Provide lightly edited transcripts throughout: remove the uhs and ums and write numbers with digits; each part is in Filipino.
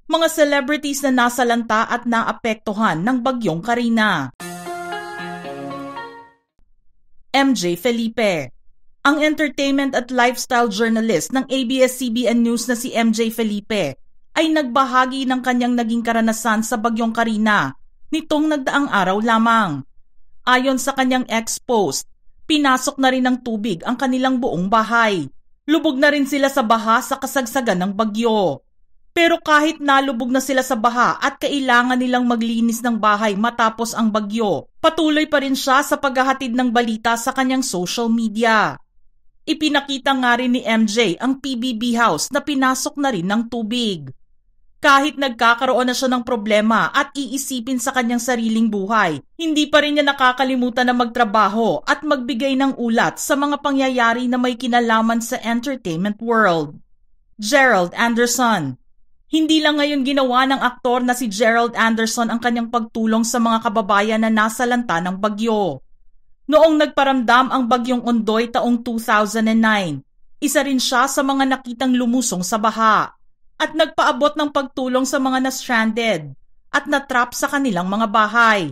mga celebrities na nasalanta at naapektuhan ng bagyong Karina. MJ Felipe. Ang entertainment at lifestyle journalist ng ABS-CBN News na si MJ Felipe ay nagbahagi ng kanyang naging karanasan sa bagyong Karina nitong nagdaang araw lamang. Ayon sa kanyang ex-post, pinasok na rin ng tubig ang kanilang buong bahay. Lubog na rin sila sa baha sa kasagsagan ng bagyo. Pero kahit nalubog na sila sa baha at kailangan nilang maglinis ng bahay matapos ang bagyo, patuloy pa rin siya sa paghahatid ng balita sa kanyang social media. Ipinakita nga rin ni MJ ang PBB house na pinasok na rin ng tubig. Kahit nagkakaroon na siya ng problema at iisipin sa kanyang sariling buhay, hindi pa rin niya nakakalimutan na magtrabaho at magbigay ng ulat sa mga pangyayari na may kinalaman sa entertainment world. Gerald Anderson. Hindi lang ngayon ginawa ng aktor na si Gerald Anderson ang kanyang pagtulong sa mga kababayan na nasalanta ng bagyo. Noong nagparamdam ang bagyong Ondoy taong 2009, isa rin siya sa mga nakitang lumusong sa baha at nagpaabot ng pagtulong sa mga na-stranded at na-trap sa kanilang mga bahay.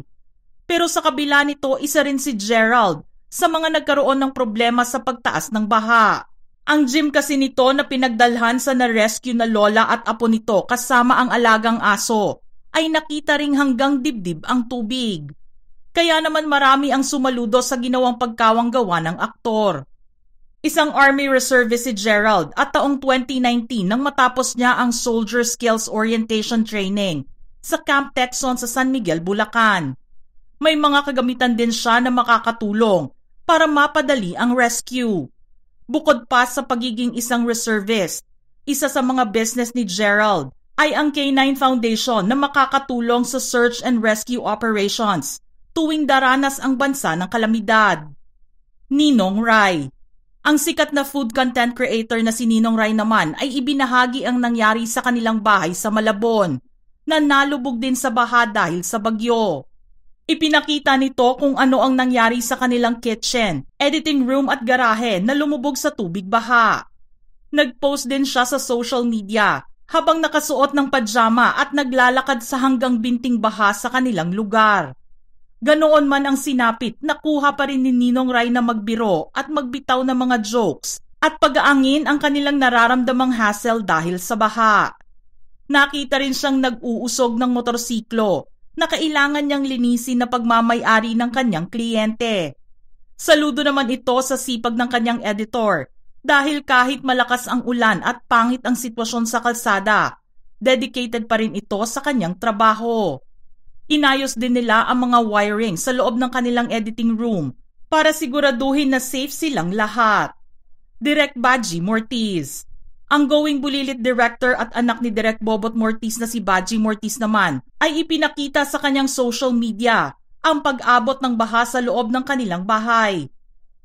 Pero sa kabila nito, isa rin si Gerald sa mga nagkaroon ng problema sa pagtaas ng baha. Ang gym kasi nito na pinagdalhan sa na-rescue na lola at apo nito kasama ang alagang aso ay nakita ring hanggang dibdib ang tubig. Kaya naman marami ang sumaludo sa ginawang pagkawanggawa ng aktor. Isang Army Reservist si Gerald at taong 2019 nang matapos niya ang Soldier Skills Orientation Training sa Camp Texon sa San Miguel, Bulacan. May mga kagamitan din siya na makakatulong para mapadali ang rescue. Bukod pa sa pagiging isang reservist, isa sa mga business ni Gerald ay ang K9 Foundation na makakatulong sa search and rescue operations tuwing daranas ang bansa ng kalamidad. Ninong Rai. Ang sikat na food content creator na si Ninong Rai naman ay ibinahagi ang nangyari sa kanilang bahay sa Malabon na nalubog din sa baha dahil sa bagyo. Ipinakita nito kung ano ang nangyari sa kanilang kitchen, editing room at garahe na lumubog sa tubig baha. Nag-post din siya sa social media habang nakasuot ng pajama at naglalakad sa hanggang binting baha sa kanilang lugar. Ganoon man ang sinapit, nakuha pa rin ni Ninong Rai na magbiro at magbitaw ng mga jokes at pag-aangin ang kanilang nararamdamang hassle dahil sa baha. Nakita rin siyang nag-uusog ng motorsiklo na kailangan niyang linisin na pagmamay-ari ng kanyang kliyente. Saludo naman ito sa sipag ng kanyang editor dahil kahit malakas ang ulan at pangit ang sitwasyon sa kalsada, dedicated pa rin ito sa kanyang trabaho. Inayos din nila ang mga wiring sa loob ng kanilang editing room para siguraduhin na safe silang lahat. Direk Baji Mortiz. Ang going bulilit director at anak ni Direk Bobot Mortiz na si Baji Mortiz naman ay ipinakita sa kanyang social media ang pag-abot ng baha sa loob ng kanilang bahay.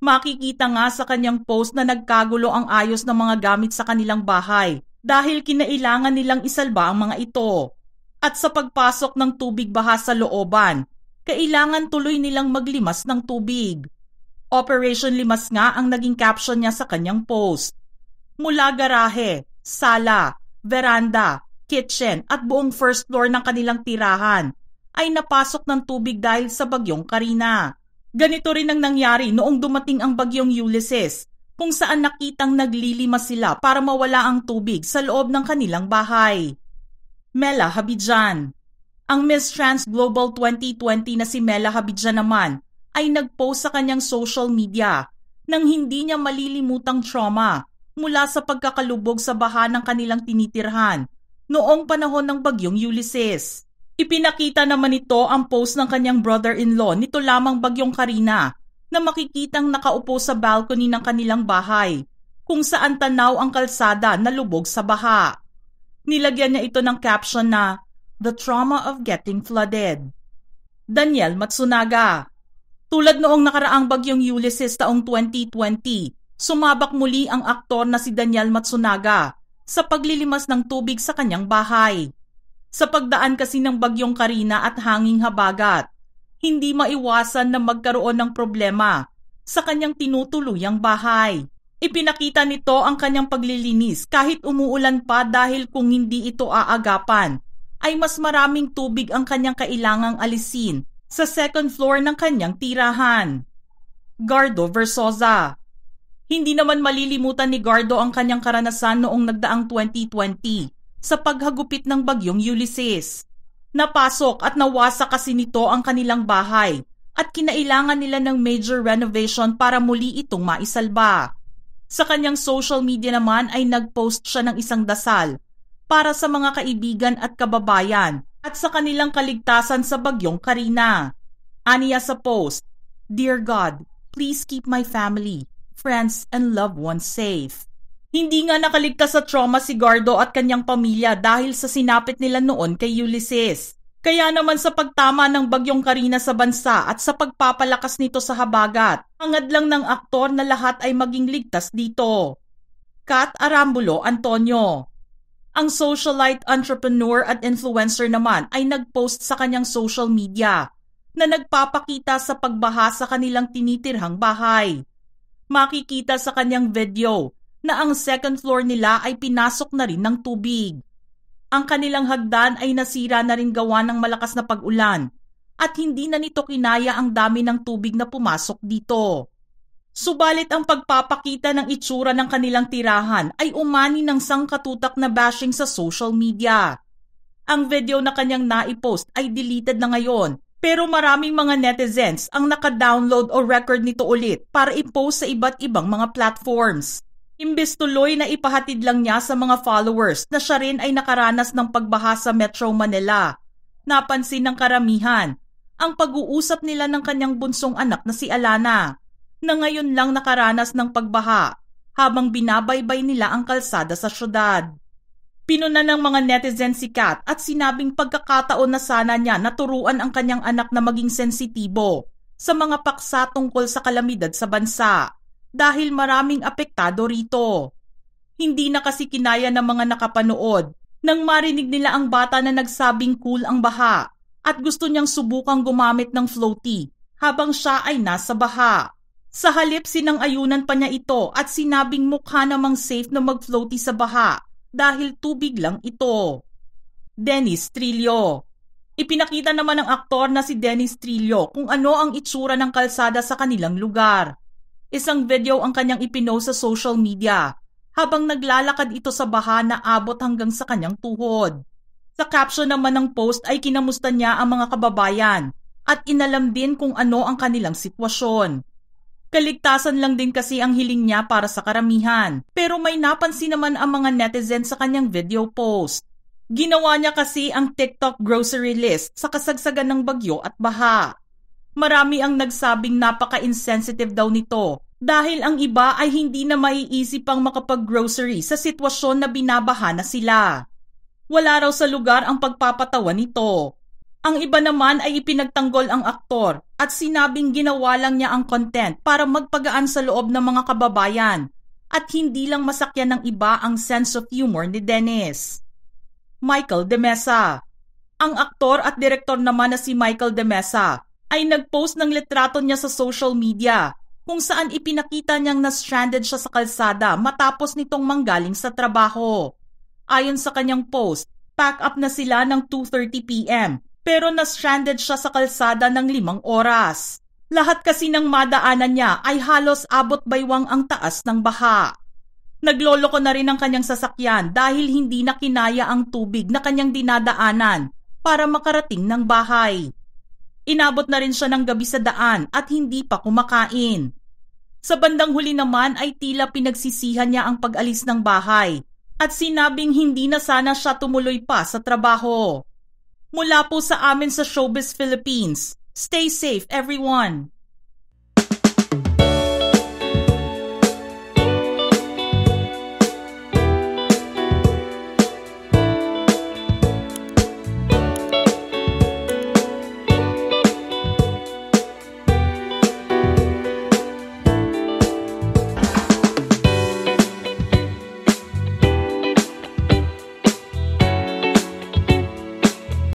Makikita nga sa kanyang post na nagkagulo ang ayos ng mga gamit sa kanilang bahay dahil kinailangan nilang isalba ang mga ito. At sa pagpasok ng tubig baha sa looban, kailangan tuloy nilang maglimas ng tubig. Operation Limas nga ang naging caption niya sa kanyang post. Mula garahe, sala, veranda, kitchen at buong first floor ng kanilang tirahan ay napasok ng tubig dahil sa bagyong Karina. Ganito rin ang nangyari noong dumating ang bagyong Ulysses, kung saan nakitang naglilimas sila para mawala ang tubig sa loob ng kanilang bahay. Mela Habidjan. Ang Miss Trans Global 2020 na si Mela Habidjan naman ay nagpost sa kanyang social media nang hindi niya malilimutang trauma mula sa pagkakalubog sa baha ng kanilang tinitirhan noong panahon ng bagyong Ulysses. Ipinakita naman ito ang post ng kanyang brother-in-law nito lamang bagyong Karina na makikitang nakaupo sa balcony ng kanilang bahay kung saan tanaw ang kalsada na lubog sa baha. Nilagyan niya ito ng caption na "The Trauma of Getting Flooded." Daniel Matsunaga. Tulad noong nakaraang bagyong Ulysses taong 2020, sumabak muli ang aktor na si Daniel Matsunaga sa paglilimas ng tubig sa kanyang bahay. Sa pagdaan kasi ng bagyong Karina at hanging habagat, hindi maiwasan na magkaroon ng problema sa kanyang tinutuluyang bahay. Ipinakita nito ang kanyang paglilinis kahit umuulan pa dahil kung hindi ito aagapan, ay mas maraming tubig ang kanyang kailangang alisin sa second floor ng kanyang tirahan. Gardo Versosa. Hindi naman malilimutan ni Gardo ang kanyang karanasan noong nagdaang 2020 sa paghagupit ng bagyong Ulysses. Napasok at nawasak kasi nito ang kanilang bahay at kinailangan nila ng major renovation para muli itong maisalba. Sa kanyang social media naman ay nag-post siya ng isang dasal para sa mga kaibigan at kababayan at sa kanilang kaligtasan sa bagyong Karina. Aniya sa post, "Dear God, please keep my family, friends, and loved ones safe." Hindi nga nakaligtas sa trauma si Gardo at kanyang pamilya dahil sa sinapit nila noon kay Ulysses. Kaya naman sa pagtama ng bagyong Karina sa bansa at sa pagpapalakas nito sa habagat, hangad lang ng aktor na lahat ay maging ligtas dito. Kat Arambulo Antonio. Ang socialite, entrepreneur at influencer naman ay nag-post sa kanyang social media na nagpapakita sa pagbaha sa kanilang tinitirhang bahay. Makikita sa kanyang video na ang second floor nila ay pinasok na rin ng tubig. Ang kanilang hagdan ay nasira na rin gawa ng malakas na pag-ulan at hindi na nito kinaya ang dami ng tubig na pumasok dito. Subalit ang pagpapakita ng itsura ng kanilang tirahan ay umani ng sangkatutak na bashing sa social media. Ang video na kanyang naipost ay deleted na ngayon pero maraming mga netizens ang naka-download o record nito ulit para i-post sa iba't ibang mga platforms. Imbes tuloy na ipahatid lang niya sa mga followers na siya rin ay nakaranas ng pagbaha sa Metro Manila. Napansin ng karamihan ang pag-uusap nila ng kanyang bunsong anak na si Alana, na ngayon lang nakaranas ng pagbaha habang binabaybay nila ang kalsada sa syudad. Pinuna ng mga netizens si Kat at sinabing pagkakataon na sana niya naturuan ang kanyang anak na maging sensitibo sa mga paksa tungkol sa kalamidad sa bansa. Dahil maraming apektado rito. Hindi na kasi kinaya ng mga nakapanood nang marinig nila ang bata na nagsabing cool ang baha at gusto niyang subukang gumamit ng floaty habang siya ay nasa baha. Sa halip sinang-ayunan pa niya ito at sinabing mukha namang safe na mag-floaty sa baha dahil tubig lang ito. Dennis Trillo. Ipinakita naman ng aktor na si Dennis Trillo kung ano ang itsura ng kalsada sa kanilang lugar. Isang video ang kanyang ipinost sa social media habang naglalakad ito sa baha na abot hanggang sa kanyang tuhod. Sa caption naman ng post ay kinamusta niya ang mga kababayan at inalam din kung ano ang kanilang sitwasyon. Kaligtasan lang din kasi ang hiling niya para sa karamihan pero may napansin naman ang mga netizens sa kanyang video post. Ginawa niya kasi ang TikTok grocery list sa kasagsagan ng bagyo at baha. Marami ang nagsabing napaka-insensitive daw nito dahil ang iba ay hindi na maiisip pang makapag-grocery sa sitwasyon na binabaha na sila. Wala raw sa lugar ang pagpapatawa nito. Ang iba naman ay ipinagtanggol ang aktor at sinabing ginawa lang niya ang content para magpagaan sa loob ng mga kababayan at hindi lang masakyan ng iba ang sense of humor ni Dennis. Michael De Mesa. Ang aktor at direktor naman na si Michael De Mesa ay nag-post ng litrato niya sa social media kung saan ipinakita niyang na-stranded siya sa kalsada matapos nitong manggaling sa trabaho. Ayon sa kanyang post, pack up na sila ng 2:30 p.m. pero na-stranded siya sa kalsada ng 5 oras. Lahat kasi ng madaanan niya ay halos abot baywang ang taas ng baha. Nagloloko na rin ang kanyang sasakyan dahil hindi na kinaya ang tubig na kanyang dinadaanan para makarating ng bahay. Inabot na rin siya ng gabi sa daan at hindi pa kumakain. Sa bandang huli naman ay tila pinagsisihan niya ang pag-alis ng bahay at sinabing hindi na sana siya tumuloy pa sa trabaho. Mula po sa amin sa Showbiz Philippines, stay safe everyone!